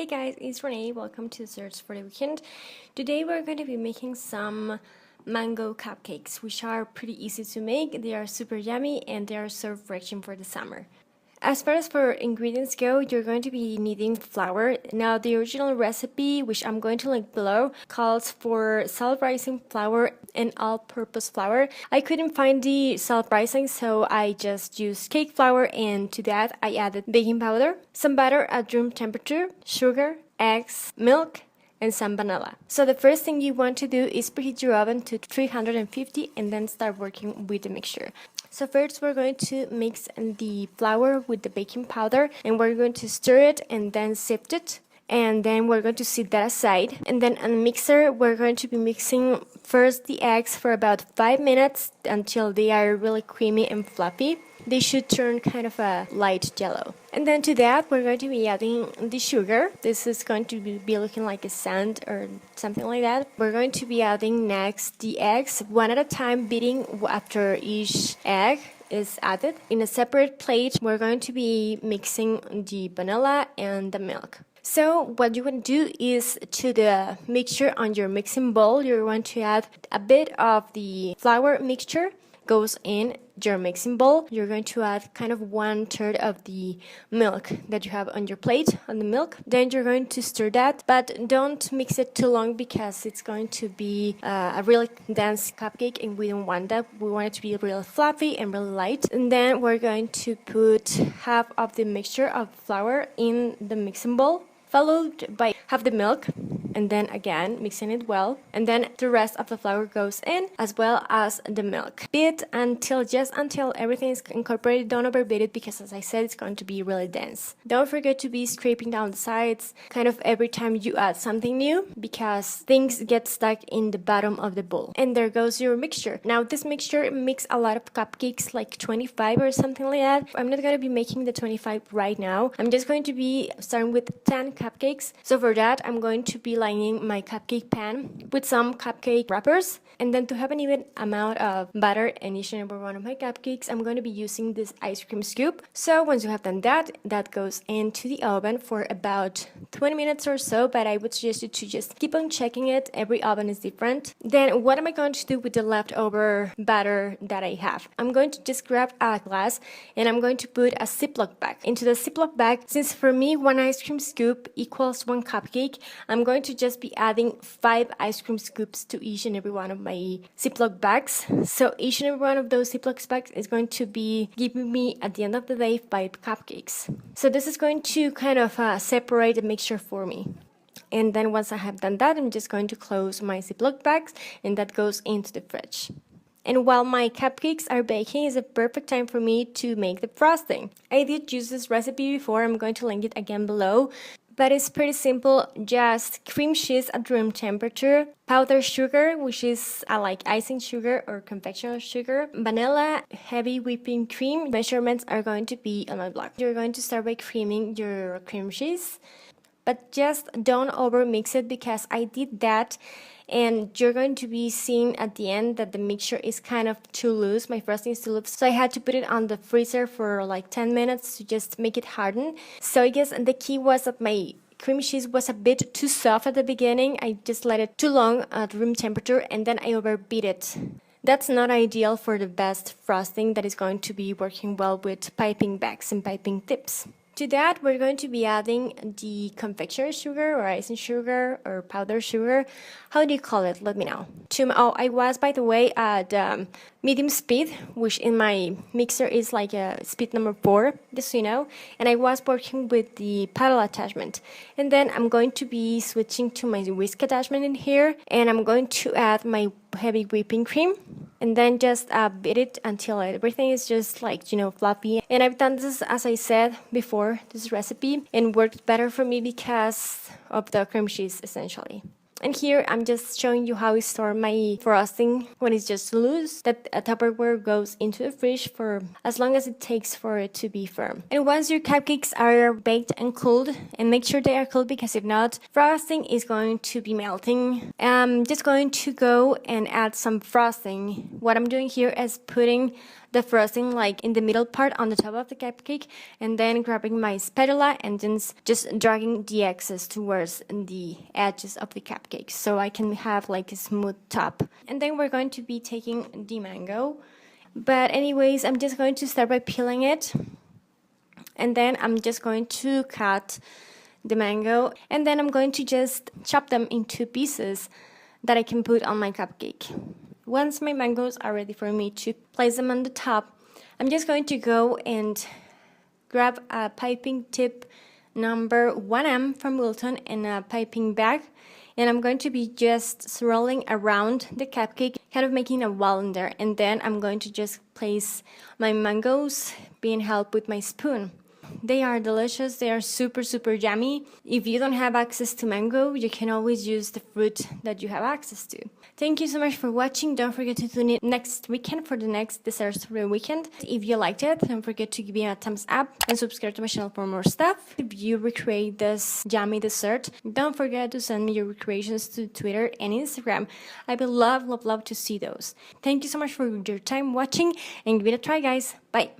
Hey guys, it's Renee. Welcome to Search for the Weekend. Today we're going to be making some mango cupcakes, which are pretty easy to make. They are super yummy and they are so refreshing for the summer. As far as for ingredients go, you're going to be needing flour. Now the original recipe, which I'm going to link below, calls for self-rising flour and all-purpose flour. I couldn't find the self-rising, so I just used cake flour, and to that I added baking powder, some butter at room temperature, sugar, eggs, milk, and some vanilla. So the first thing you want to do is preheat your oven to 350 and then start working with the mixture. So first we're going to mix the flour with the baking powder, and we're going to stir it and then sift it. And then we're going to set that aside. And then on the mixer, we're going to be mixing first the eggs for about 5 minutes until they are really creamy and fluffy. They should turn kind of a light yellow. And then to that, we're going to be adding the sugar. This is going to be looking like a sand or something like that. We're going to be adding next the eggs, one at a time, beating after each egg is added. In a separate plate, we're going to be mixing the vanilla and the milk. So what you want to do is, to the mixture on your mixing bowl, you're going to add a bit of the flour mixture goes in your mixing bowl. You're going to add kind of 1/3 of the milk that you have on your plate, on the milk. Then you're going to stir that, but don't mix it too long because it's going to be a really dense cupcake, and we don't want that. We want it to be really fluffy and really light. And then we're going to put half of the mixture of flour in the mixing bowl, followed by half the milk, and then again mixing it well, and then the rest of the flour goes in as well as the milk. Beat until everything is incorporated. Don't overbeat it because, as I said, it's going to be really dense. Don't forget to be scraping down the sides kind of every time you add something new, because things get stuck in the bottom of the bowl. And there goes your mixture. Now this mixture makes a lot of cupcakes, like 25 or something like that. I'm not going to be making the 25 right now. I'm just going to be starting with 10 cupcakes. So for that, I'm going to be lining my cupcake pan with some cupcake wrappers, and then to have an even amount of butter in each and every one of my cupcakes, I'm going to be using this ice cream scoop. So once you have done that, that goes into the oven for about 20 minutes or so, but I would suggest you to just keep on checking it. Every oven is different. Then what am I going to do with the leftover batter that I have? I'm going to just grab a glass and I'm going to put a Ziploc bag. Into the Ziploc bag, since for me 1 ice cream scoop equals 1 cupcake, I'm going to just be adding 5 ice cream scoops to each and every one of my Ziploc bags. So each and every one of those Ziploc bags is going to be giving me, at the end of the day, 5 cupcakes. So this is going to kind of separate the mixture for me. And then once I have done that, I'm just going to close my Ziploc bags, and that goes into the fridge. And while my cupcakes are baking, is a perfect time for me to make the frosting. I did use this recipe before. I'm going to link it again below. But it's pretty simple. Just cream cheese at room temperature, powdered sugar, which is like icing sugar or confectioner sugar, vanilla, heavy whipping cream. Measurements are going to be on my blog. You're going to start by creaming your cream cheese, but just don't over mix it, because I did that, and you're going to be seeing at the end that the mixture is kind of too loose. My frosting is too loose, so I had to put it on the freezer for like 10 minutes to just make it harden. So I guess the key was that my cream cheese was a bit too soft at the beginning. I just let it too long at room temperature, and then I overbeat it. That's not ideal for the best frosting that is going to be working well with piping bags and piping tips. To that, we're going to be adding the confectioner sugar or icing sugar or powdered sugar. How do you call it? Let me know. I was, by the way, at medium speed, which in my mixer is like a speed number 4, just so you know. And I was working with the paddle attachment. And then I'm going to be switching to my whisk attachment in here. And I'm going to add my heavy whipping cream. And then just beat it until everything is just like, fluffy. And I've done this, as I said before, this recipe, and worked better for me because of the cream cheese, essentially. And here I'm just showing you how I store my frosting when it's just loose. That a Tupperware goes into the fridge for as long as it takes for it to be firm. And once your cupcakes are baked and cooled, and make sure they are cooled, because if not, frosting is going to be melting. I'm just going to go and add some frosting. What I'm doing here is putting the frosting like in the middle part on the top of the cupcake, and then grabbing my spatula and then just dragging the excess towards the edges of the cupcake so I can have like a smooth top. And then we're going to be taking the mango. But anyways, I'm just going to start by peeling it. And then I'm just going to cut the mango. And then I'm going to just chop them into pieces that I can put on my cupcake. Once my mangoes are ready for me to place them on the top, I'm just going to go and grab a piping tip number 1M from Wilton and a piping bag. And I'm going to be just swirling around the cupcake, kind of making a wall in there. And then I'm going to just place my mangoes being held with my spoon. They are delicious. They are super, super yummy. If you don't have access to mango, you can always use the fruit that you have access to. Thank you so much for watching. Don't forget to tune in next weekend for the next desserts for the weekend. If you liked it, don't forget to give me a thumbs up and subscribe to my channel for more stuff. If you recreate this yummy dessert, don't forget to send me your recreations to Twitter and Instagram. I would love to see those. Thank you so much for your time watching and give it a try, guys. Bye.